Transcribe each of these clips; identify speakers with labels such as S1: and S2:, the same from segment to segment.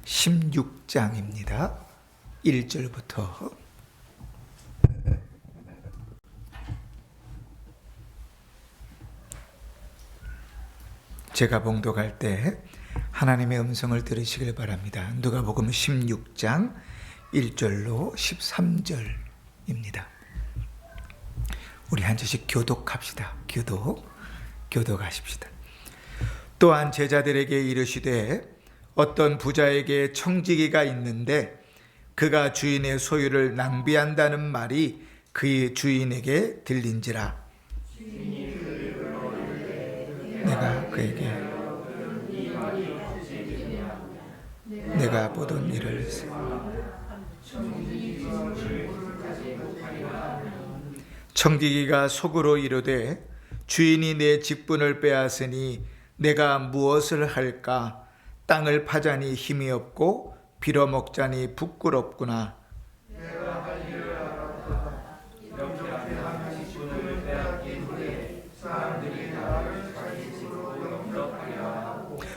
S1: 16장입니다. 1절부터 제가 봉독할 때 하나님의 음성을 들으시길 바랍니다. 누가복음 16장 1절로 13절입니다. 우리 한 절씩 교독합시다. 교독하십시다. 또한 제자들에게 이르시되 어떤 부자에게 청지기가 있는데 그가 주인의 소유를 낭비한다는 말이 그의 주인에게 들린지라. 내가 그에게 내가 보던 일을 청지기가 속으로 이르되 주인이 내 직분을 빼앗으니 내가 무엇을 할까? 땅을 파자니 힘이 없고 빌어먹자니 부끄럽구나.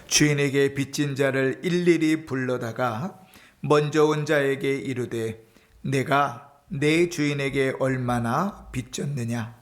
S1: 주인에게 빚진 자를 일일이 불러다가 먼저 온 자에게 이르되 내가 내 주인에게 얼마나 빚졌느냐?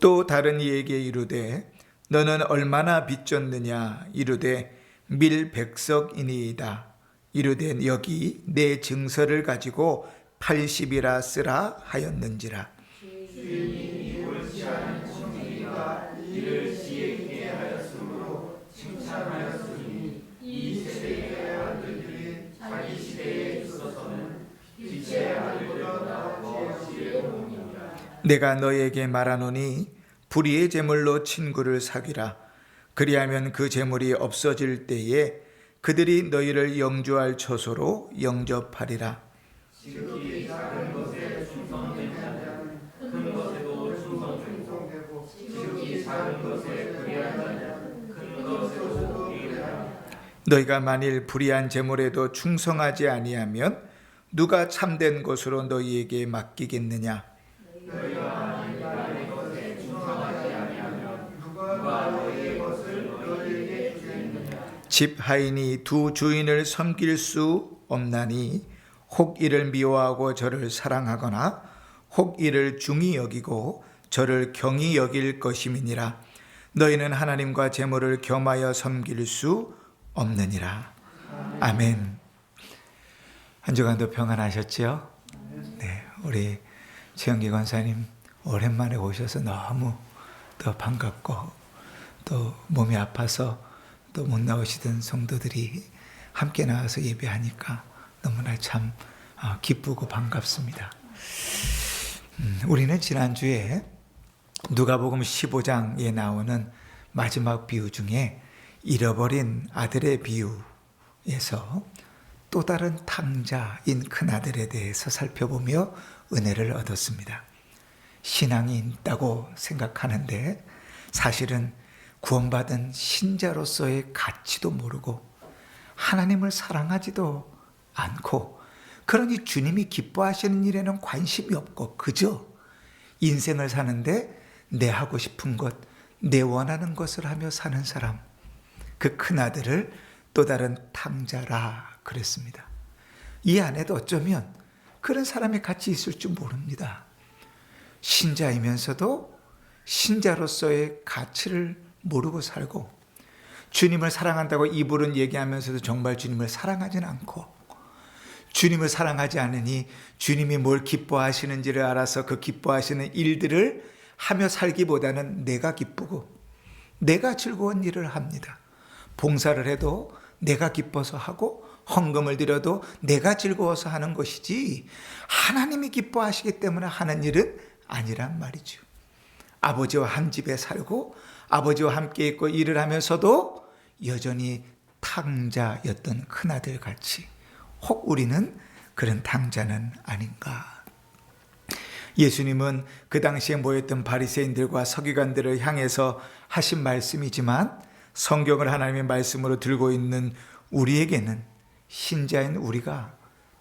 S1: 또 다른 이에게 이르되 너는 얼마나 빚졌느냐? 이르되 밀백석이니이다. 이르되 여기 내 증서를 가지고 80이라 쓰라 하였는지라. 주인이 옳지 않은 청지기가 이를 지혜있게 하였으므로 칭찬하였으니 이 세대의 아들들이 자기 시대에 있어서는 빛의 아들보다 더 지혜로우니라. 내가 너에게 말하노니 불의의 제물로 친구를 사귀라. 그리하면 그 제물이 없어질 때에 그들이 너희를 영주할 처소로 영접하리라. 지극히 작은 것에 충성된 자는 큰 것에도 충성되고 지극히 작은 것에 불의한 자는 큰 것에도 불의하리라. 너희가 만일 불의한 제물에도 충성하지 아니하면 누가 참된 것으로 너희에게 맡기겠느냐? 너희가 만일 남의 것에 충성하지 아니하면 누가 너희의 것을 너희에게 주겠느냐? 집 하인이 두 주인을 섬길 수 없나니 혹 이를 미워하고 저를 사랑하거나 혹 이를 중히 여기고 저를 경히 여길 것임이니라. 너희는 하나님과 재물을 겸하여 섬길 수 없느니라. 아멘. 한 주간도 평안하셨지요? 네, 우리 최영기 권사님 오랜만에 오셔서 너무 더 반갑고 또 몸이 아파서 또 못 나오시던 성도들이 함께 나와서 예배하니까 너무나 참 기쁘고 반갑습니다. 우리는 지난주에 누가복음 15장에 나오는 마지막 비유 중에 잃어버린 아들의 비유에서 또 다른 탕자인 큰아들에 대해서 살펴보며 은혜를 얻었습니다. 신앙이 있다고 생각하는데 사실은 구원받은 신자로서의 가치도 모르고 하나님을 사랑하지도 않고 그러니 주님이 기뻐하시는 일에는 관심이 없고 그저 인생을 사는데 내 하고 싶은 것, 내 원하는 것을 하며 사는 사람, 그 큰아들을 또 다른 탕자라 그랬습니다. 이 안에도 어쩌면 그런 사람이 같이 있을 줄 모릅니다. 신자이면서도 신자로서의 가치를 모르고 살고 주님을 사랑한다고 입으로는 얘기하면서도 정말 주님을 사랑하지는 않고 주님을 사랑하지 않으니 주님이 뭘 기뻐하시는지를 알아서 그 기뻐하시는 일들을 하며 살기보다는 내가 기쁘고 내가 즐거운 일을 합니다. 봉사를 해도 내가 기뻐서 하고 헌금을 드려도 내가 즐거워서 하는 것이지 하나님이 기뻐하시기 때문에 하는 일은 아니란 말이죠. 아버지와 한 집에 살고 아버지와 함께 있고 일을 하면서도 여전히 탕자였던 큰아들 같이 혹 우리는 그런 탕자는 아닌가? 예수님은 그 당시에 모였던 바리새인들과 서기관들을 향해서 하신 말씀이지만 성경을 하나님의 말씀으로 들고 있는 우리에게는 신자인 우리가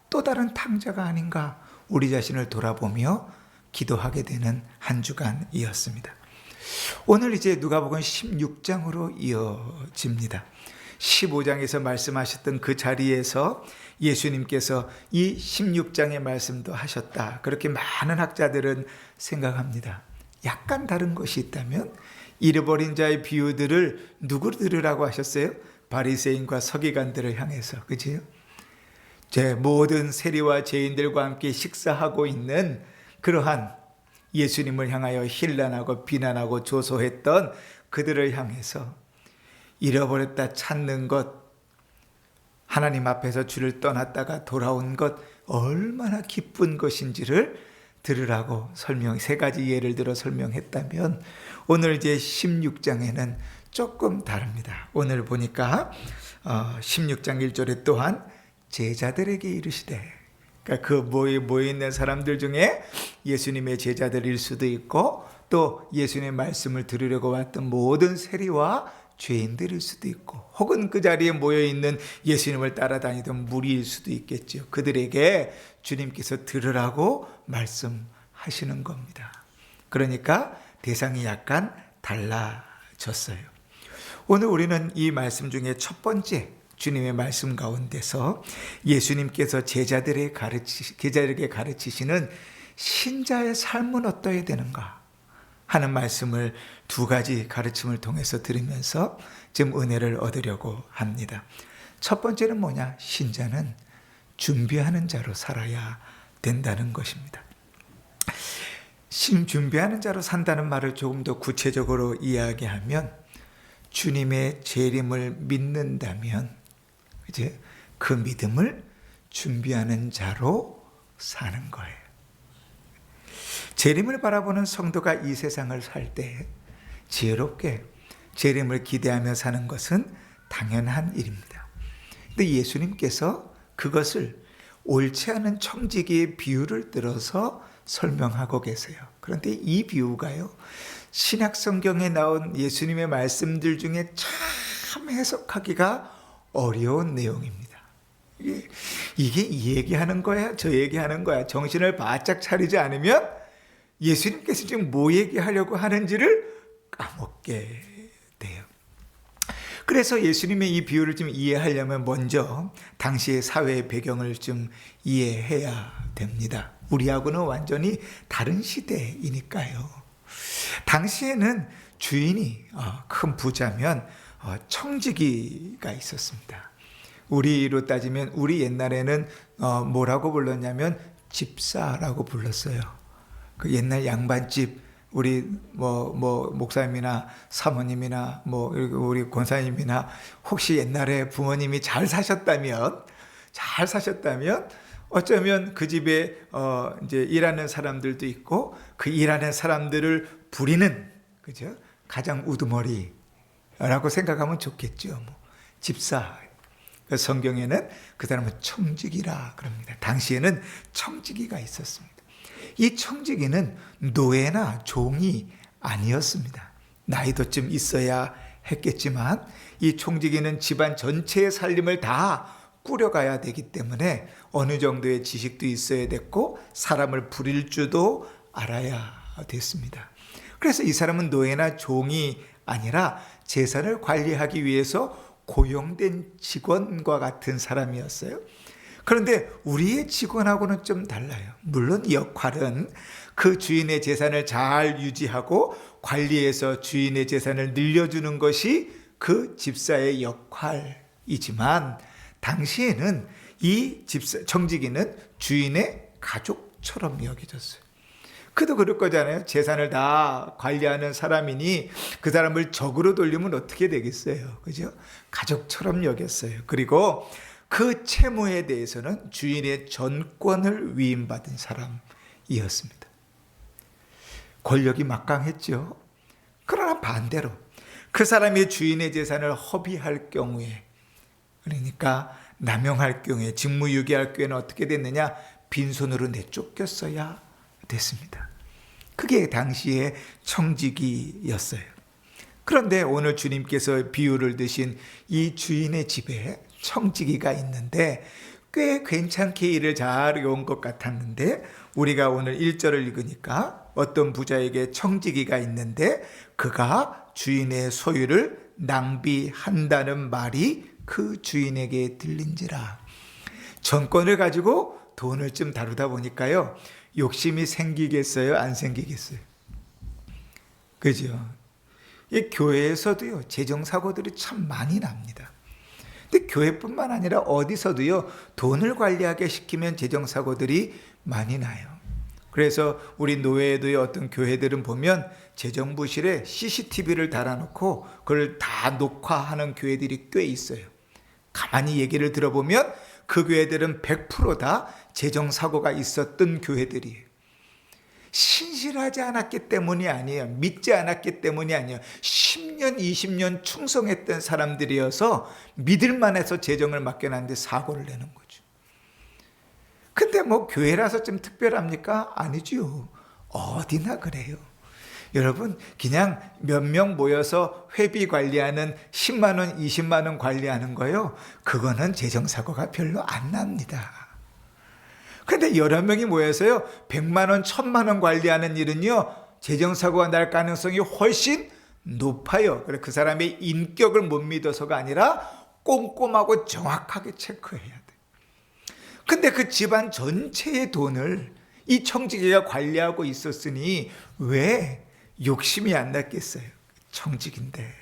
S1: 또 다른 탕자가 아닌가 우리 자신을 돌아보며 기도하게 되는 한 주간이었습니다. 오늘 이제 누가복음 16장으로 이어집니다. 15장에서 말씀하셨던 그 자리에서 예수님께서 이 16장의 말씀도 하셨다. 그렇게 많은 학자들은 생각합니다. 약간 다른 것이 있다면 잃어버린 자의 비유들을 누구 들으라고 하셨어요? 바리새인과 서기관들을 향해서. 그지요? 제 모든 세리와 죄인들과 함께 식사하고 있는 그러한 예수님을 향하여 힐난하고 비난하고 조소했던 그들을 향해서 잃어버렸다 찾는 것, 하나님 앞에서 주를 떠났다가 돌아온 것 얼마나 기쁜 것인지를 들으라고 세 가지 예를 들어 설명했다면, 오늘 이제 16장에는 조금 다릅니다. 오늘 보니까 16장 1절에 또한 제자들에게 이르시되, 그러니까 그 모여있는 사람들 중에 예수님의 제자들일 수도 있고 또 예수님의 말씀을 들으려고 왔던 모든 세리와 죄인들일 수도 있고, 혹은 그 자리에 모여있는 예수님을 따라다니던 무리일 수도 있겠죠. 그들에게 주님께서 들으라고 말씀하시는 겁니다. 그러니까 대상이 약간 달라졌어요. 오늘 우리는 이 말씀 중에 첫 번째 주님의 말씀 가운데서 예수님께서 제자들에게 가르치시는 신자의 삶은 어떠해야 되는가 하는 말씀을 두 가지 가르침을 통해서 들으면서 좀 은혜를 얻으려고 합니다. 첫 번째는 뭐냐? 신자는 준비하는 자로 살아야 된다는 것입니다. 준비하는 자로 산다는 말을 조금 더 구체적으로 이야기하면, 주님의 재림을 믿는다면 이제 그 믿음을 준비하는 자로 사는 거예요. 재림을 바라보는 성도가 이 세상을 살 때 지혜롭게 재림을 기대하며 사는 것은 당연한 일입니다. 근데 예수님께서 그것을 옳지 않은 청지기의 비유를 들어서 설명하고 계세요. 그런데 이 비유가요, 신약 성경에 나온 예수님의 말씀들 중에 참 해석하기가 어려운 내용입니다. 이게 이 얘기하는 거야, 저 얘기하는 거야, 정신을 바짝 차리지 않으면 예수님께서 지금 뭐 얘기하려고 하는지를 까먹게 돼요. 그래서 예수님의 이 비유를 좀 이해하려면 먼저 당시의 사회의 배경을 좀 이해해야 됩니다. 우리하고는 완전히 다른 시대이니까요. 당시에는 주인이 큰 부자면 청지기가 있었습니다. 우리로 따지면 우리 옛날에는 뭐라고 불렀냐면 집사라고 불렀어요. 그 옛날 양반집, 우리 목사님이나 사모님이나 우리 권사님이나 혹시 옛날에 부모님이 잘 사셨다면 어쩌면 그 집에 이제 일하는 사람들도 있고, 그 일하는 사람들을 부리는, 그죠? 가장 우두머리라고 생각하면 좋겠죠. 집사. 성경에는 그 사람은 청지기라 그럽니다. 당시에는 청지기가 있었습니다. 이 청지기는 노예나 종이 아니었습니다. 나이도 좀 있어야 했겠지만 이 청지기는 집안 전체의 살림을 다 꾸려가야 되기 때문에 어느 정도의 지식도 있어야 됐고 사람을 부릴 줄도 알아야 됐습니다. 그래서 이 사람은 노예나 종이 아니라 재산을 관리하기 위해서 고용된 직원과 같은 사람이었어요. 그런데 우리의 직원하고는 좀 달라요. 물론 역할은 그 주인의 재산을 잘 유지하고 관리해서 주인의 재산을 늘려주는 것이 그 집사의 역할이지만, 당시에는 이 청지기는 주인의 가족처럼 여겨졌어요. 그도 그럴 거잖아요. 재산을 다 관리하는 사람이니 그 사람을 적으로 돌리면 어떻게 되겠어요? 그죠? 가족처럼 여겼어요. 그리고 그 채무에 대해서는 주인의 전권을 위임받은 사람이었습니다. 권력이 막강했죠. 그러나 반대로 그 사람이 주인의 재산을 허비할 경우에, 그러니까 남용할 경우에, 직무유기할 경우에는 어떻게 됐느냐? 빈손으로 내쫓겼어야 됐습니다. 그게 당시의 청지기였어요. 그런데 오늘 주님께서 비유를 드신 이 주인의 집에 청지기가 있는데, 꽤 괜찮게 일을 잘 해온 것 같았는데 우리가 오늘 1절을 읽으니까 어떤 부자에게 청지기가 있는데 그가 주인의 소유를 낭비한다는 말이 그 주인에게 들린지라. 전권을 가지고 돈을 좀 다루다 보니까요, 욕심이 생기겠어요? 안 생기겠어요? 그죠? 이 교회에서도요, 재정사고들이 참 많이 납니다. 근데 교회뿐만 아니라 어디서도요, 돈을 관리하게 시키면 재정사고들이 많이 나요. 그래서 우리 노예에도요, 어떤 교회들은 보면 재정부실에 CCTV를 달아놓고 그걸 다 녹화하는 교회들이 꽤 있어요. 가만히 얘기를 들어보면 그 교회들은 100%다 재정사고가 있었던 교회들이에요. 신실하지 않았기 때문이 아니에요. 믿지 않았기 때문이 아니에요. 10년, 20년 충성했던 사람들이어서 믿을만해서 재정을 맡겨놨는데 사고를 내는 거죠. 근데 뭐 교회라서 좀 특별합니까? 아니죠. 어디나 그래요. 여러분, 그냥 몇 명 모여서 회비 관리하는 10만 원, 20만 원 관리하는 거요, 그거는 재정사고가 별로 안 납니다. 근데 여러 명이 모여서요, 100만 원, 1000만 원 관리하는 일은요, 재정사고가 날 가능성이 훨씬 높아요. 그래서 그 사람의 인격을 못 믿어서가 아니라 꼼꼼하고 정확하게 체크해야 돼. 근데 그 집안 전체의 돈을 이 청지기가 관리하고 있었으니 왜 욕심이 안 났겠어요? 청지기인데.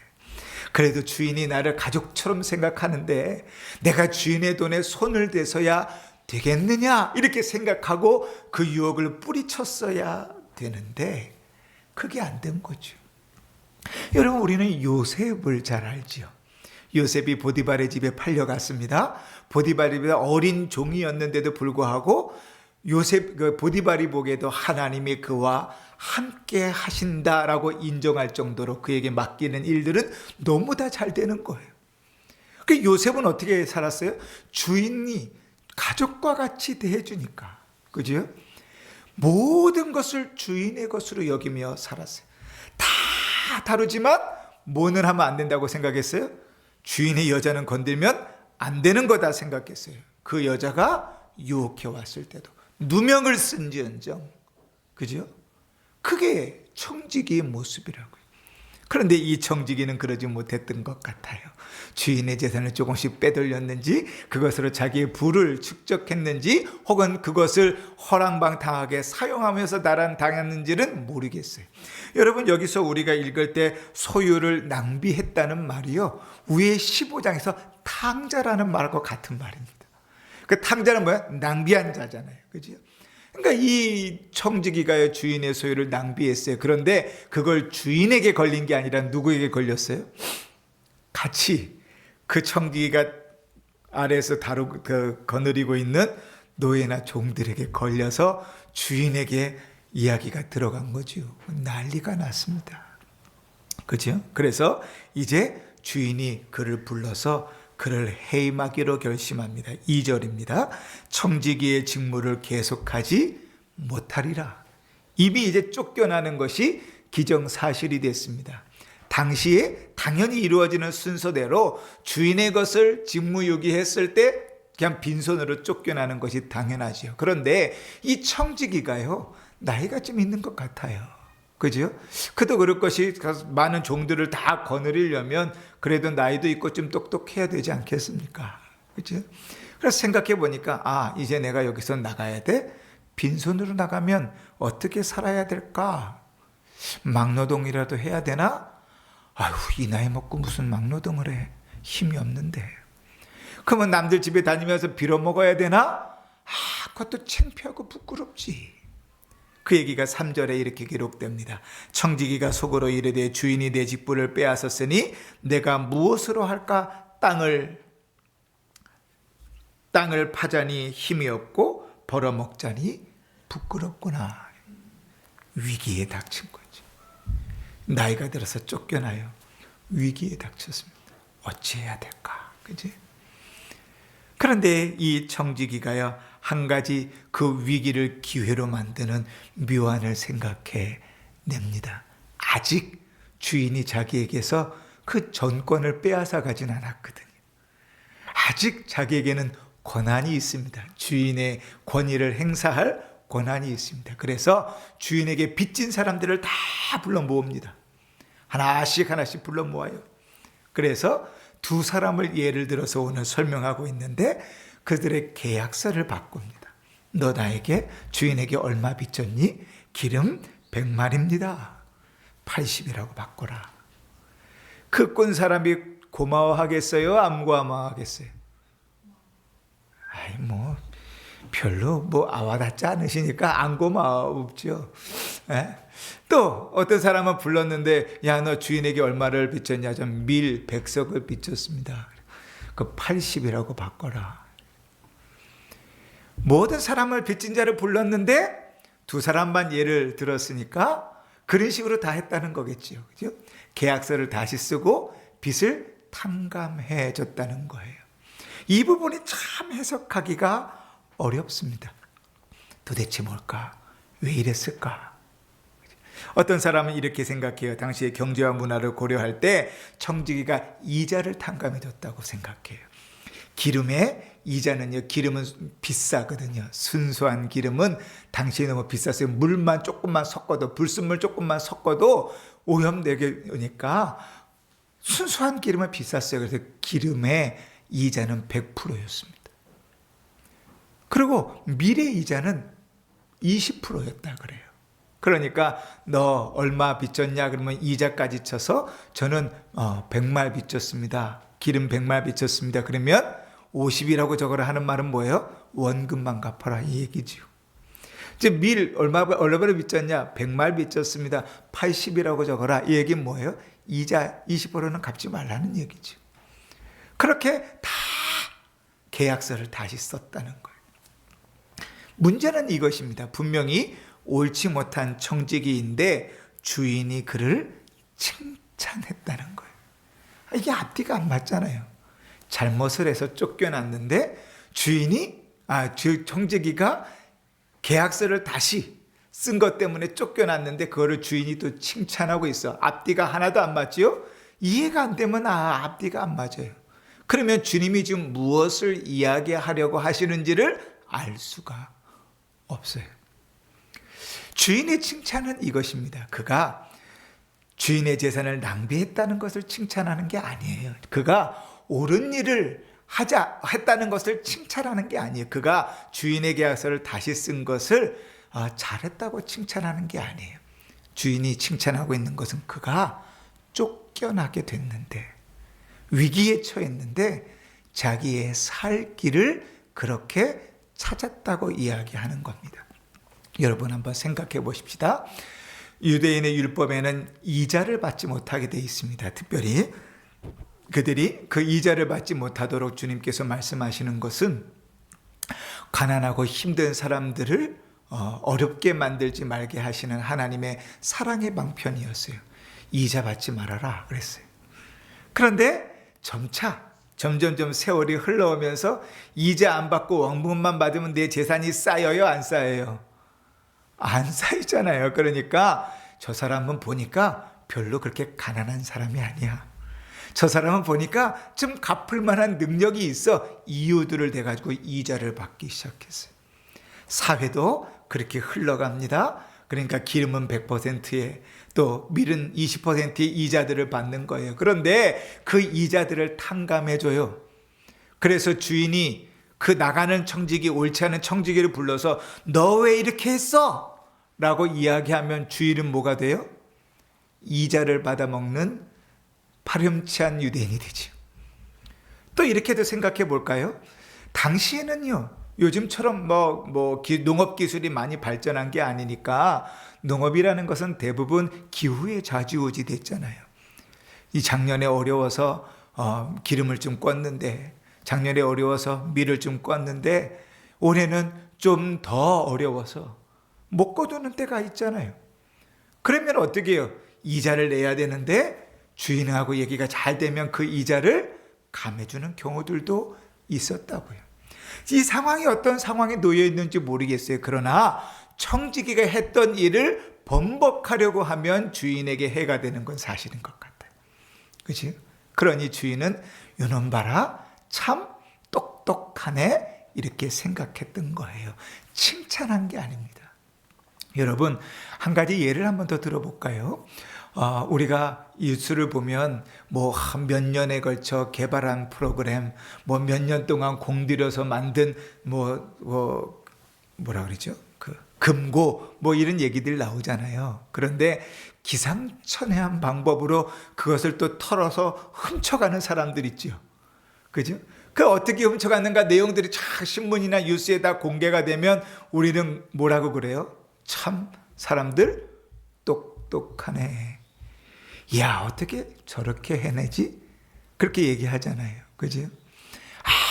S1: 그래도 주인이 나를 가족처럼 생각하는데 내가 주인의 돈에 손을 대서야 되겠느냐, 이렇게 생각하고 그 유혹을 뿌리쳤어야 되는데 그게 안 된 거죠. 여러분, 우리는 요셉을 잘 알지요. 요셉이 보디발의 집에 팔려갔습니다. 보디발의 집에 어린 종이었는데도 불구하고 보디발이 보기에도 하나님이 그와 함께 하신다라고 인정할 정도로 그에게 맡기는 일들은 너무 다 잘 되는 거예요. 그 요셉은 어떻게 살았어요? 주인이 가족과 같이 대해주니까, 그죠? 모든 것을 주인의 것으로 여기며 살았어요. 다 다루지만 뭐는 하면 안 된다고 생각했어요? 주인의 여자는 건들면 안 되는 거다 생각했어요. 그 여자가 유혹해 왔을 때도 누명을 쓴지언정, 그죠? 그게 청지기의 모습이라고요. 그런데 이 청지기는 그러지 못했던 것 같아요. 주인의 재산을 조금씩 빼돌렸는지, 그것으로 자기의 부를 축적했는지, 혹은 그것을 허랑방탕하게 사용하면서 나란당했는지는 모르겠어요. 여러분, 여기서 우리가 읽을 때 소유를 낭비했다는 말이요, 위에 15장에서 탕자라는 말과 같은 말입니다. 그 탕자는 뭐야? 낭비한 자잖아요. 그죠? 그러니까 이 청지기가 주인의 소유를 낭비했어요. 그런데 그걸 주인에게 걸린 게 아니라 누구에게 걸렸어요? 같이 그 청지기가 아래에서 거느리고 있는 노예나 종들에게 걸려서 주인에게 이야기가 들어간 거죠. 난리가 났습니다. 그죠? 그래서 이제 주인이 그를 불러서 그를 해임하기로 결심합니다. 2절입니다. 청지기의 직무를 계속하지 못하리라. 이미 이제 쫓겨나는 것이 기정사실이 됐습니다. 당시에 당연히 이루어지는 순서대로 주인의 것을 직무유기했을 때 그냥 빈손으로 쫓겨나는 것이 당연하죠. 그런데 이 청지기가요, 나이가 좀 있는 것 같아요. 그죠? 그도 그럴 것이 많은 종들을 다 거느리려면 그래도 나이도 있고 좀 똑똑해야 되지 않겠습니까? 그죠? 그래서 생각해 보니까, 이제 내가 여기서 나가야 돼? 빈손으로 나가면 어떻게 살아야 될까? 막노동이라도 해야 되나? 아유, 이 나이 먹고 무슨 막노동을 해? 힘이 없는데. 그러면 남들 집에 다니면서 빌어먹어야 되나? 그것도 창피하고 부끄럽지. 그 얘기가 3절에 이렇게 기록됩니다. 청지기가 속으로 이르되 주인이 내 직분을 빼앗았으니 내가 무엇으로 할까? 땅을 파자니 힘이 없고 벌어먹자니 부끄럽구나. 위기에 닥친 거죠. 나이가 들어서 쫓겨나요. 위기에 닥쳤습니다. 어찌해야 될까? 그지? 그런데 이 청지기가요, 한 가지 그 위기를 기회로 만드는 묘안을 생각해 냅니다. 아직 주인이 자기에게서 그 전권을 빼앗아 가진 않았거든요. 아직 자기에게는 권한이 있습니다. 주인의 권위를 행사할 권한이 있습니다. 그래서 주인에게 빚진 사람들을 다 불러 모읍니다. 하나씩 불러 모아요. 그래서 두 사람을 예를 들어서 오늘 설명하고 있는데 그들의 계약서를 바꿉니다. 너 나에게 주인에게 얼마 빚졌니? 기름 100마리입니다. 80이라고 바꿔라. 그 꾼 사람이 고마워하겠어요? 안 고마워하겠어요? 별로 아와닿지 않으시니까 안 고마웠죠. 또 어떤 사람은 불렀는데 야, 너 주인에게 얼마를 빚졌냐? 좀 밀 100석을 빚졌습니다. 그 80이라고 바꿔라. 모든 사람을 빚진 자를 불렀는데 두 사람만 예를 들었으니까 그런 식으로 다 했다는 거겠죠. 그죠? 계약서를 다시 쓰고 빚을 탕감해 줬다는 거예요. 이 부분이 참 해석하기가 어렵습니다. 도대체 뭘까? 왜 이랬을까? 어떤 사람은 이렇게 생각해요. 당시의 경제와 문화를 고려할 때 청지기가 이자를 탕감해 줬다고 생각해요. 기름의 이자는요, 기름은 비싸거든요. 순수한 기름은 당시에 너무 비쌌어요. 물만 조금만 섞어도, 불순물 조금만 섞어도 오염되니까 순수한 기름은 비쌌어요. 그래서 기름의 이자는 100%였습니다. 그리고 밀의 이자는 20%였다 그래요. 그러니까 너 얼마 빚졌냐 그러면 이자까지 쳐서 저는 100말 빚졌습니다. 기름 100말 빚졌습니다. 그러면 50이라고 적어라 하는 말은 뭐예요? 원금만 갚아라 이 얘기죠. 이제 밀 얼마를 빚졌냐? 100말 빚졌습니다. 80이라고 적어라. 이 얘기는 뭐예요? 이자 20%는 갚지 말라는 얘기죠. 그렇게 다 계약서를 다시 썼다는 거예요. 문제는 이것입니다. 분명히 옳지 못한 청지기인데 주인이 그를 칭찬했다는 거예요. 이게 앞뒤가 안 맞잖아요. 잘못을 해서 쫓겨났는데 청지기가 계약서를 다시 쓴 것 때문에 쫓겨났는데 그거를 주인이 또 칭찬하고 있어. 앞뒤가 하나도 안 맞지요? 이해가 안 되면 앞뒤가 안 맞아요. 그러면 주님이 지금 무엇을 이야기하려고 하시는지를 알 수가 없어요. 주인의 칭찬은 이것입니다. 그가 주인의 재산을 낭비했다는 것을 칭찬하는 게 아니에요. 그가 옳은 일을 했다는 것을 칭찬하는 게 아니에요. 그가 주인의 계약서를 다시 쓴 것을 잘했다고 칭찬하는 게 아니에요. 주인이 칭찬하고 있는 것은 그가 쫓겨나게 됐는데, 위기에 처했는데 자기의 살 길을 그렇게 찾았다고 이야기하는 겁니다. 여러분 한번 생각해 보십시다. 유대인의 율법에는 이자를 받지 못하게 되어 있습니다. 특별히 그들이 그 이자를 받지 못하도록 주님께서 말씀하시는 것은 가난하고 힘든 사람들을 어렵게 만들지 말게 하시는 하나님의 사랑의 방편이었어요. 이자 받지 말아라 그랬어요. 그런데 점점점 세월이 흘러오면서 이자 안 받고 원금만 받으면 내 재산이 쌓여요, 안 쌓여요? 안 쌓이잖아요. 그러니까 저 사람은 보니까 별로 그렇게 가난한 사람이 아니야. 저 사람은 보니까 좀 갚을 만한 능력이 있어. 이유들을 대가지고 이자를 받기 시작했어요. 사회도 그렇게 흘러갑니다. 그러니까 기름은 100%에 또 밀은 20%의 이자들을 받는 거예요. 그런데 그 이자들을 탕감해줘요. 그래서 주인이 그 나가는 청지기, 옳지 않은 청지기를 불러서 너 왜 이렇게 했어? 라고 이야기하면 주인은 뭐가 돼요? 이자를 받아먹는 파렴치한 유대인이 되죠. 또 이렇게도 생각해 볼까요? 당시에는요, 요즘처럼 농업 기술이 많이 발전한 게 아니니까 농업이라는 것은 대부분 기후에 좌지우지 됐잖아요. 이 작년에 어려워서 기름을 좀 껐는데, 작년에 어려워서 밀을 좀 껐는데 올해는 좀 더 어려워서 못 거두는 때가 있잖아요. 그러면 어떻게 해요? 이자를 내야 되는데 주인하고 얘기가 잘 되면 그 이자를 감해주는 경우들도 있었다고요. 이 상황이 어떤 상황에 놓여 있는지 모르겠어요. 그러나 청지기가 했던 일을 번복하려고 하면 주인에게 해가 되는 건 사실인 것 같아요. 그렇지? 그러니 주인은 요놈 봐라, 참 똑똑하네, 이렇게 생각했던 거예요. 칭찬한 게 아닙니다. 여러분, 한 가지 예를 한번 더 들어볼까요? 우리가 뉴스를 보면 뭐 몇 년에 걸쳐 개발한 프로그램, 뭐 몇 년 동안 공들여서 만든 뭐라 그러죠? 그 금고 뭐 이런 얘기들 나오잖아요. 그런데 기상천외한 방법으로 그것을 또 털어서 훔쳐가는 사람들 있죠. 그죠? 그 어떻게 훔쳐갔는가 내용들이 쫙 신문이나 뉴스에 다 공개가 되면 우리는 뭐라고 그래요? 참 사람들 똑똑하네. 야, 어떻게 저렇게 해내지? 그렇게 얘기하잖아요. 그죠?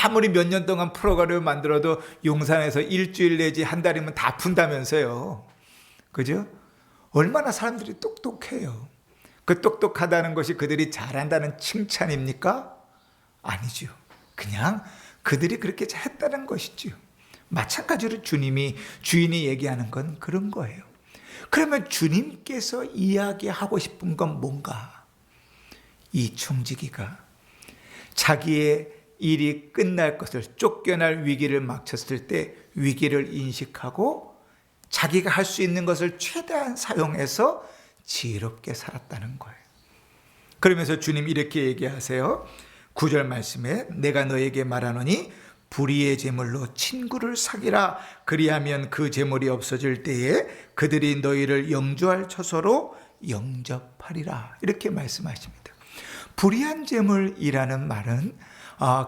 S1: 아무리 몇 년 동안 프로그램을 만들어도 용산에서 일주일 내지 한 달이면 다 푼다면서요. 그죠? 얼마나 사람들이 똑똑해요. 그 똑똑하다는 것이 그들이 잘한다는 칭찬입니까? 아니죠. 그냥 그들이 그렇게 했다는 것이죠. 마찬가지로 주인이 얘기하는 건 그런 거예요. 그러면 주님께서 이야기하고 싶은 건 뭔가? 이 청지기가 자기의 일이 끝날 것을, 쫓겨날 위기를 막쳤을 때 위기를 인식하고 자기가 할 수 있는 것을 최대한 사용해서 지혜롭게 살았다는 거예요. 그러면서 주님 이렇게 얘기하세요. 9절 말씀에 내가 너에게 말하노니 불의의 제물로 친구를 사귀라. 그리하면 그 제물이 없어질 때에 그들이 너희를 영주할 처소로 영접하리라. 이렇게 말씀하십니다. 불의한 제물이라는 말은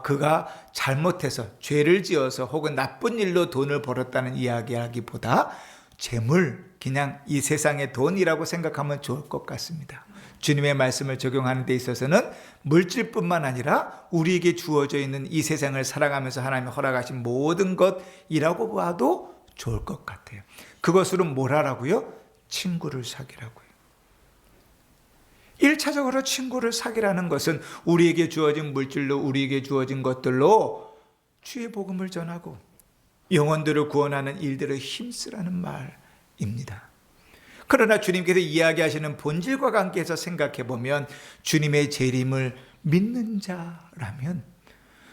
S1: 그가 잘못해서 죄를 지어서 혹은 나쁜 일로 돈을 벌었다는 이야기하기보다 재물, 그냥 이 세상의 돈이라고 생각하면 좋을 것 같습니다. 주님의 말씀을 적용하는 데 있어서는 물질뿐만 아니라 우리에게 주어져 있는 이 세상을 살아가면서 하나님이 허락하신 모든 것이라고 봐도 좋을 것 같아요. 그것으로 뭘 하라고요? 친구를 사귀라고요. 1차적으로 친구를 사귀라는 것은 우리에게 주어진 물질로, 우리에게 주어진 것들로 주의 복음을 전하고 영혼들을 구원하는 일들을 힘쓰라는 말입니다. 그러나 주님께서 이야기하시는 본질과 관계에서 생각해 보면 주님의 재림을 믿는 자라면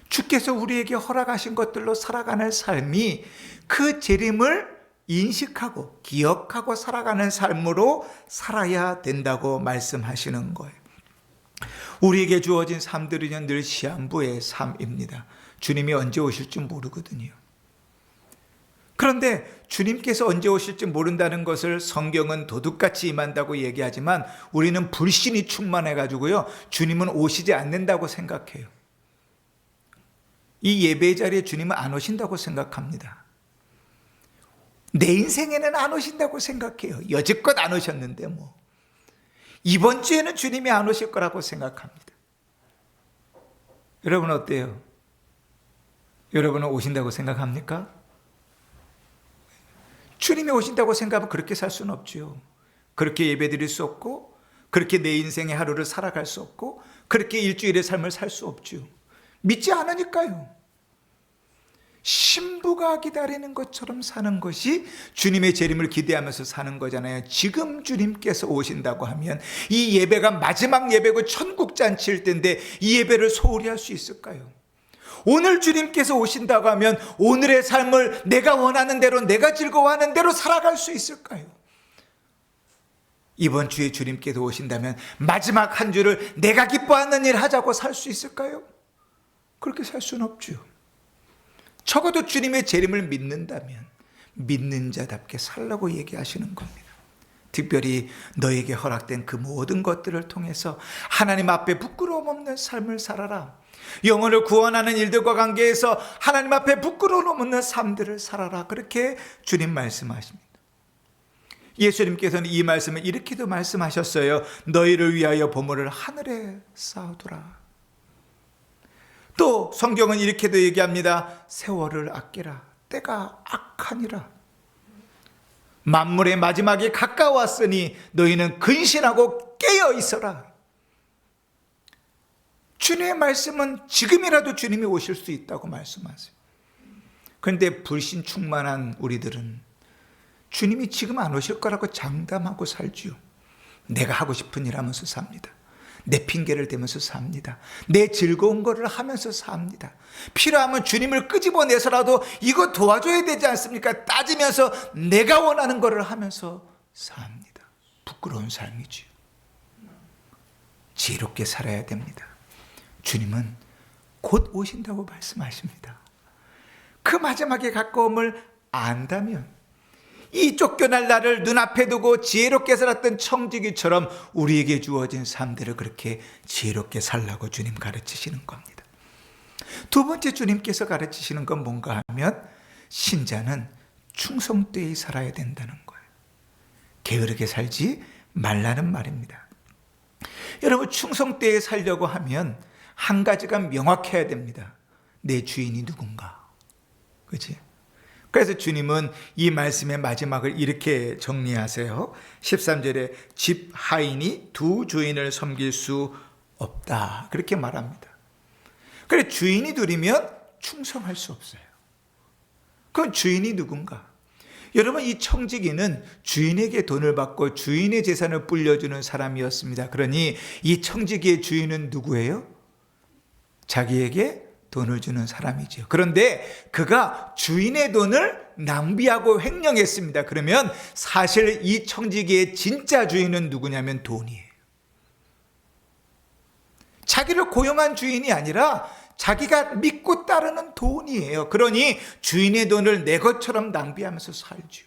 S1: 주께서 우리에게 허락하신 것들로 살아가는 삶이 그 재림을 인식하고 기억하고 살아가는 삶으로 살아야 된다고 말씀하시는 거예요. 우리에게 주어진 삶들은 늘 시한부의 삶입니다. 주님이 언제 오실지 모르거든요. 그런데 주님께서 언제 오실지 모른다는 것을 성경은 도둑같이 임한다고 얘기하지만 우리는 불신이 충만해가지고요, 주님은 오시지 않는다고 생각해요. 이 예배의 자리에 주님은 안 오신다고 생각합니다. 내 인생에는 안 오신다고 생각해요. 여지껏 안 오셨는데 뭐. 이번 주에는 주님이 안 오실 거라고 생각합니다. 여러분 어때요? 여러분은 오신다고 생각합니까? 주님이 오신다고 생각하면 그렇게 살 수는 없죠. 그렇게 예배드릴 수 없고, 그렇게 내 인생의 하루를 살아갈 수 없고, 그렇게 일주일의 삶을 살 수 없죠. 믿지 않으니까요. 신부가 기다리는 것처럼 사는 것이 주님의 재림을 기대하면서 사는 거잖아요. 지금 주님께서 오신다고 하면 이 예배가 마지막 예배고 천국 잔치일 텐데 이 예배를 소홀히 할 수 있을까요? 오늘 주님께서 오신다고 하면 오늘의 삶을 내가 원하는 대로, 내가 즐거워하는 대로 살아갈 수 있을까요? 이번 주에 주님께서 오신다면 마지막 한 주를 내가 기뻐하는 일 하자고 살 수 있을까요? 그렇게 살 수는 없죠. 적어도 주님의 재림을 믿는다면 믿는 자답게 살라고 얘기하시는 겁니다. 특별히 너에게 허락된 그 모든 것들을 통해서 하나님 앞에 부끄러움 없는 삶을 살아라. 영혼을 구원하는 일들과 관계에서 하나님 앞에 부끄러움 없는 삶들을 살아라. 그렇게 주님 말씀하십니다. 예수님께서는 이 말씀을 이렇게도 말씀하셨어요. 너희를 위하여 보물을 하늘에 쌓아두라. 또 성경은 이렇게도 얘기합니다. 세월을 아끼라. 때가 악하니라. 만물의 마지막이 가까웠으니 너희는 근신하고 깨어 있어라. 주님의 말씀은 지금이라도 주님이 오실 수 있다고 말씀하세요. 그런데 불신 충만한 우리들은 주님이 지금 안 오실 거라고 장담하고 살지요. 내가 하고 싶은 일 하면서 삽니다. 내 핑계를 대면서 삽니다. 내 즐거운 거를 하면서 삽니다. 필요하면 주님을 끄집어내서라도 이거 도와줘야 되지 않습니까? 따지면서 내가 원하는 거를 하면서 삽니다. 부끄러운 삶이지요. 지혜롭게 살아야 됩니다. 주님은 곧 오신다고 말씀하십니다. 그 마지막에 가까움을 안다면 이 쫓겨날 나를 눈앞에 두고 지혜롭게 살았던 청지기처럼 우리에게 주어진 삶들을 그렇게 지혜롭게 살라고 주님 가르치시는 겁니다. 두 번째 주님께서 가르치시는 건 뭔가 하면 신자는 충성되이 살아야 된다는 거예요. 게으르게 살지 말라는 말입니다. 여러분, 충성되이 살려고 하면 한 가지가 명확해야 됩니다. 내 주인이 누군가. 그렇지? 그래서 주님은 이 말씀의 마지막을 이렇게 정리하세요. 13절에 집 하인이 두 주인을 섬길 수 없다. 그렇게 말합니다. 그래, 주인이 둘이면 충성할 수 없어요. 그럼 주인이 누군가? 여러분, 이 청지기는 주인에게 돈을 받고 주인의 재산을 불려주는 사람이었습니다. 그러니 이 청지기의 주인은 누구예요? 자기에게 돈을 주는 사람이죠. 그런데 그가 주인의 돈을 낭비하고 횡령했습니다. 그러면 사실 이 청지기의 진짜 주인은 누구냐면 돈이에요. 자기를 고용한 주인이 아니라 자기가 믿고 따르는 돈이에요. 그러니 주인의 돈을 내 것처럼 낭비하면서 살죠.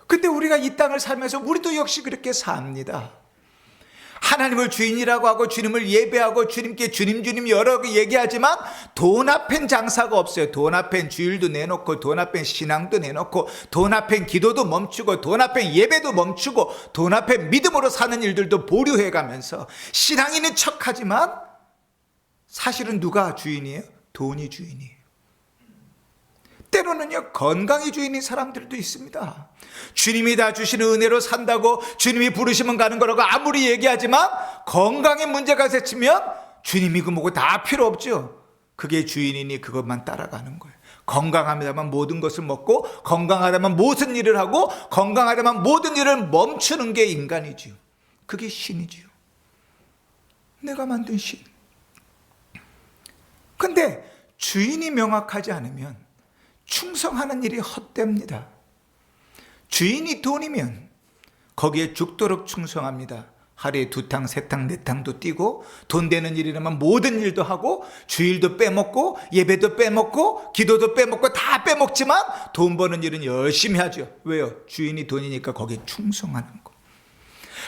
S1: 근데 우리가 이 땅을 살면서 우리도 역시 그렇게 삽니다. 하나님을 주인이라고 하고 주님을 예배하고 주님께 주님 여러 개 얘기하지만 돈 앞엔 장사가 없어요. 돈 앞엔 주일도 내놓고 돈 앞엔 신앙도 내놓고 돈 앞엔 기도도 멈추고 돈 앞엔 예배도 멈추고 돈 앞엔 믿음으로 사는 일들도 보류해가면서 신앙인인 척하지만 사실은 누가 주인이에요? 돈이 주인이에요. 때로는요, 건강이 주인인 사람들도 있습니다. 주님이 다 주시는 은혜로 산다고 주님이 부르시면 가는 거라고 아무리 얘기하지만 건강에 문제가 생기면 주님이 그 뭐고 다 필요 없죠. 그게 주인이니 그것만 따라가는 거예요. 건강하다만 모든 것을 먹고 건강하다만 무슨 일을 하고 건강하다만 모든 일을 멈추는 게 인간이지요. 그게 신이지요. 내가 만든 신. 근데 주인이 명확하지 않으면 충성하는 일이 헛됩니다. 주인이 돈이면 거기에 죽도록 충성합니다. 하루에 2탕, 3탕, 4탕도 뛰고 돈 되는 일이라면 모든 일도 하고 주일도 빼먹고 예배도 빼먹고 기도도 빼먹고 다 빼먹지만 돈 버는 일은 열심히 하죠. 왜요? 주인이 돈이니까 거기에 충성하는 거.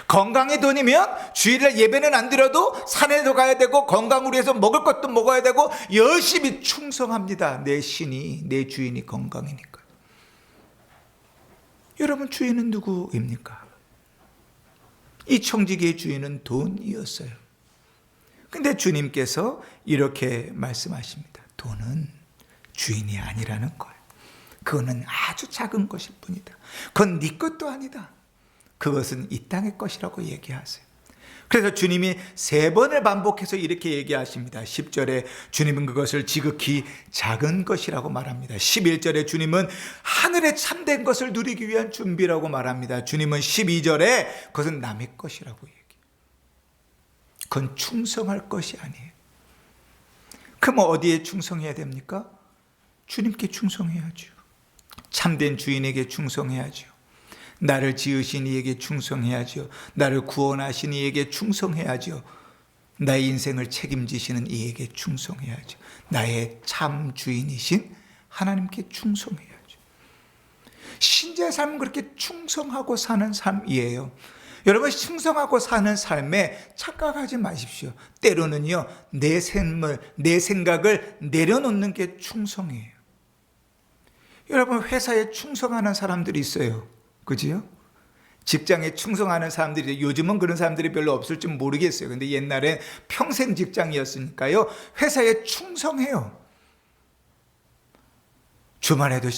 S1: 건강이 돈이면 주일날 예배는 안 드려도 산에도 가야 되고 건강을 위해서 먹을 것도 먹어야 되고 열심히 충성합니다. 내 신이, 내 주인이 건강이니까. 여러분, 주인은 누구입니까? 이 청지기의 주인은 돈이었어요. 근데 주님께서 이렇게 말씀하십니다. 돈은 주인이 아니라는 거예요. 그거는 아주 작은 것일 뿐이다. 그건 네 것도 아니다. 그것은 이 땅의 것이라고 얘기하세요. 그래서 주님이 3번을 반복해서 이렇게 얘기하십니다. 10절에 주님은 그것을 지극히 작은 것이라고 말합니다. 11절에 주님은 하늘에 참된 것을 누리기 위한 준비라고 말합니다. 주님은 12절에 그것은 남의 것이라고 얘기해요. 그건 충성할 것이 아니에요. 그럼 어디에 충성해야 됩니까? 주님께 충성해야죠. 참된 주인에게 충성해야죠. 나를 지으신 이에게 충성해야죠. 나를 구원하신 이에게 충성해야죠. 나의 인생을 책임지시는 이에게 충성해야죠. 나의 참 주인이신 하나님께 충성해야죠. 신자의 삶은 그렇게 충성하고 사는 삶이에요. 여러분, 충성하고 사는 삶에 착각하지 마십시오. 때로는요, 내 삶을, 내 생각을 내려놓는 게 충성이에요. 여러분, 회사에 충성하는 사람들이 있어요. 그지요? 직장에 충성하는 사람들이, 요즘은 그런 사람들이 별로 없을지 모르겠어요. 근데 옛날에 평생 직장이었으니까요, 회사에 충성해요. 주말에도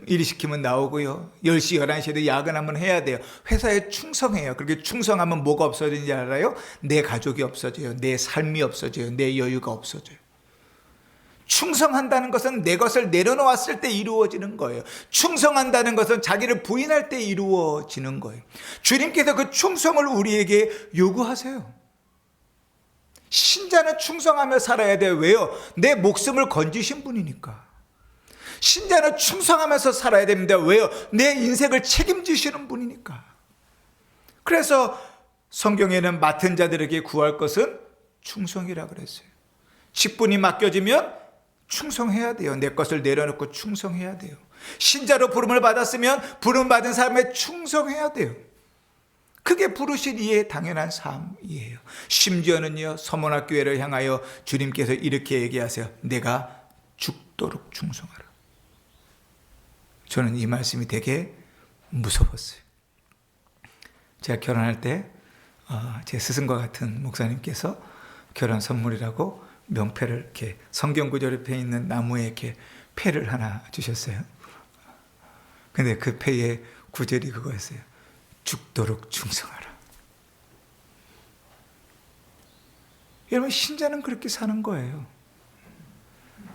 S1: 일 시키면 나오고요, 10시, 11시에도 야근 한번 해야 돼요. 회사에 충성해요. 그렇게 충성하면 뭐가 없어지는지 알아요? 내 가족이 없어져요. 내 삶이 없어져요. 내 여유가 없어져요. 충성한다는 것은 내 것을 내려놓았을 때 이루어지는 거예요. 충성한다는 것은 자기를 부인할 때 이루어지는 거예요. 주님께서 그 충성을 우리에게 요구하세요. 신자는 충성하며 살아야 돼요. 왜요? 내 목숨을 건지신 분이니까. 신자는 충성하면서 살아야 됩니다. 왜요? 내 인생을 책임지시는 분이니까. 그래서 성경에는 맡은 자들에게 구할 것은 충성이라 그랬어요. 직분이 맡겨지면 충성해야 돼요. 내 것을 내려놓고 충성해야 돼요. 신자로 부름을 받았으면 부름 받은 사람에 충성해야 돼요. 그게 부르신 이의 당연한 삶이에요. 심지어는요, 서문학교회를 향하여 주님께서 이렇게 얘기하세요. 내가 죽도록 충성하라. 저는 이 말씀이 되게 무서웠어요. 제가 결혼할 때 제 스승과 같은 목사님께서 결혼 선물이라고 명패를 이렇게 성경 구절 옆에 있는 나무에 이렇게 패를 하나 주셨어요. 근데 그 패의 구절이 그거였어요. 죽도록 충성하라. 여러분, 신자는 그렇게 사는 거예요.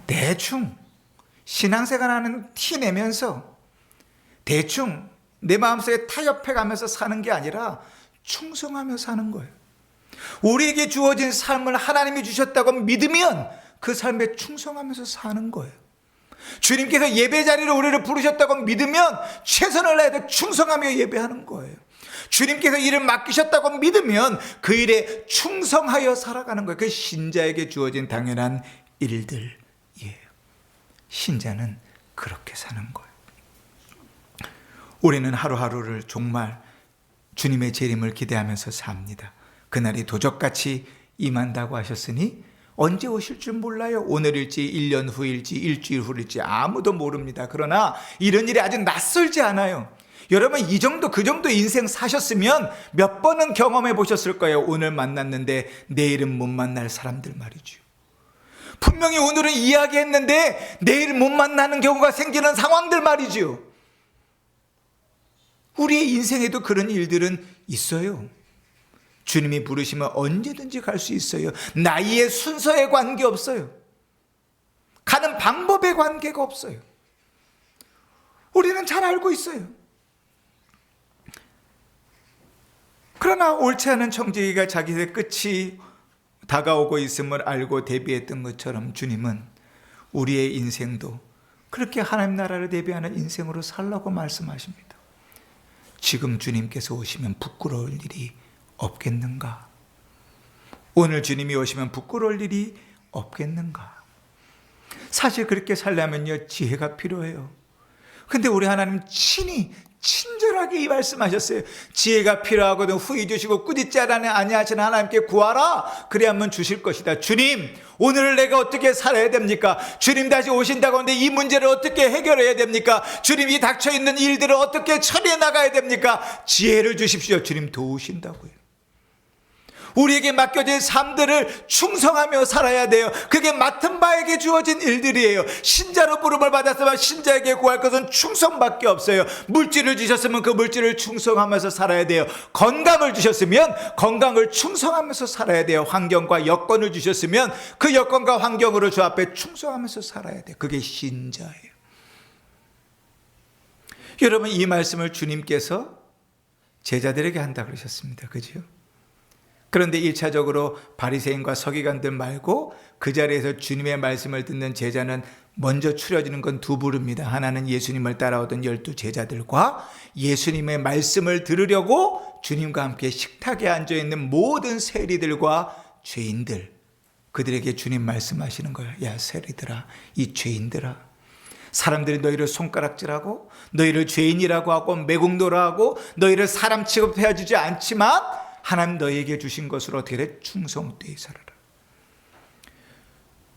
S1: 대충 신앙생활하는 티 내면서 대충 내 마음속에 타협해 가면서 사는 게 아니라 충성하며 사는 거예요. 우리에게 주어진 삶을 하나님이 주셨다고 믿으면 그 삶에 충성하면서 사는 거예요. 주님께서 예배 자리로 우리를 부르셨다고 믿으면 최선을 다해서 충성하며 예배하는 거예요. 주님께서 일을 맡기셨다고 믿으면 그 일에 충성하여 살아가는 거예요. 그 신자에게 주어진 당연한 일들이에요. 신자는 그렇게 사는 거예요. 우리는 하루하루를 정말 주님의 재림을 기대하면서 삽니다. 그날이 도적같이 임한다고 하셨으니 언제 오실 줄 몰라요. 오늘일지 1년 후일지 일주일 후일지 아무도 모릅니다. 그러나 이런 일이 아주 낯설지 않아요. 여러분, 이 정도 그 정도 인생 사셨으면 몇 번은 경험해 보셨을 거예요. 오늘 만났는데 내일은 못 만날 사람들 말이죠. 분명히 오늘은 이야기했는데 내일 못 만나는 경우가 생기는 상황들 말이죠. 우리의 인생에도 그런 일들은 있어요. 주님이 부르시면 언제든지 갈 수 있어요. 나이의 순서에 관계없어요. 가는 방법에 관계가 없어요. 우리는 잘 알고 있어요. 그러나 옳지 않은 청지기가 자기의 끝이 다가오고 있음을 알고 대비했던 것처럼 주님은 우리의 인생도 그렇게 하나님 나라를 대비하는 인생으로 살라고 말씀하십니다. 지금 주님께서 오시면 부끄러울 일이 없겠는가? 오늘 주님이 오시면 부끄러울 일이 없겠는가? 사실 그렇게 살려면요, 지혜가 필요해요. 근데 우리 하나님 친절하게 이 말씀하셨어요. 지혜가 필요하거든 후히 주시고 꾸짖지 아니하시는 하나님께 구하라. 그래야만 주실 것이다. 주님, 오늘을 내가 어떻게 살아야 됩니까? 주님 다시 오신다고 하는데 이 문제를 어떻게 해결해야 됩니까? 주님이 닥쳐있는 일들을 어떻게 처리해 나가야 됩니까? 지혜를 주십시오. 주님 도우신다고요. 우리에게 맡겨진 삶들을 충성하며 살아야 돼요. 그게 맡은 바에게 주어진 일들이에요. 신자로 부름을 받았으면 신자에게 구할 것은 충성밖에 없어요. 물질을 주셨으면 그 물질을 충성하면서 살아야 돼요. 건강을 주셨으면 건강을 충성하면서 살아야 돼요. 환경과 여건을 주셨으면 그 여건과 환경으로 주 앞에 충성하면서 살아야 돼요. 그게 신자예요. 여러분, 이 말씀을 주님께서 제자들에게 한다 그러셨습니다. 그죠? 그런데 1차적으로 바리새인과 서기관들 말고 그 자리에서 주님의 말씀을 듣는 제자는 먼저 추려지는 건 두 부류입니다. 하나는 예수님을 따라오던 12 제자들과 예수님의 말씀을 들으려고 주님과 함께 식탁에 앉아있는 모든 세리들과 죄인들, 그들에게 주님 말씀하시는 거예요. 야, 세리들아, 이 죄인들아, 사람들이 너희를 손가락질하고 너희를 죄인이라고 하고 매국노라 하고 너희를 사람 취급해 주지 않지만 하나님 너희에게 주신 것으로 어떻게 돼? 충성되이 살아라.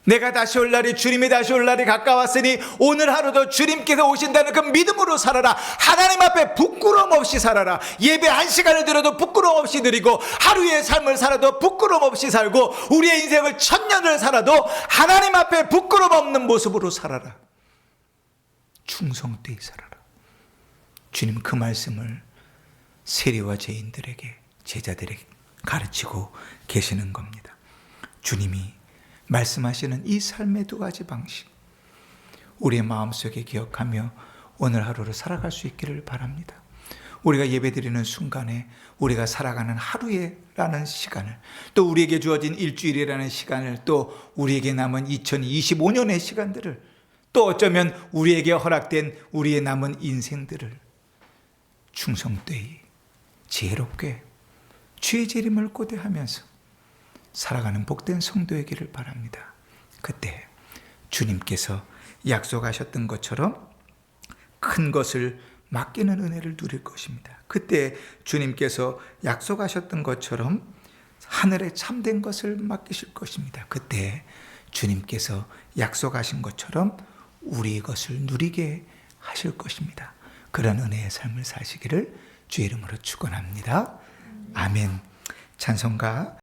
S1: 내가 다시 올 날이, 주님이 다시 올 날이 가까웠으니 오늘 하루도 주님께서 오신다는 그 믿음으로 살아라. 하나님 앞에 부끄러움 없이 살아라. 예배 1시간을 드려도 부끄러움 없이 드리고 하루의 삶을 살아도 부끄러움 없이 살고 우리의 인생을 1000년을 살아도 하나님 앞에 부끄러움 없는 모습으로 살아라. 충성되이 살아라. 주님 그 말씀을 세리와 죄인들에게, 제자들에게 가르치고 계시는 겁니다. 주님이 말씀하시는 이 삶의 두 가지 방식, 우리의 마음속에 기억하며 오늘 하루를 살아갈 수 있기를 바랍니다. 우리가 예배드리는 순간에 우리가 살아가는 하루에라는 시간을, 또 우리에게 주어진 일주일이라는 시간을, 또 우리에게 남은 2025년의 시간들을, 또 어쩌면 우리에게 허락된 우리의 남은 인생들을 충성되이 지혜롭게 주의 재림을 고대하면서 살아가는 복된 성도이기를 바랍니다. 그때 주님께서 약속하셨던 것처럼 큰 것을 맡기는 은혜를 누릴 것입니다. 그때 주님께서 약속하셨던 것처럼 하늘에 참된 것을 맡기실 것입니다. 그때 주님께서 약속하신 것처럼 우리 것을 누리게 하실 것입니다. 그런 은혜의 삶을 사시기를 주의 이름으로 축원합니다. 아멘. 찬송가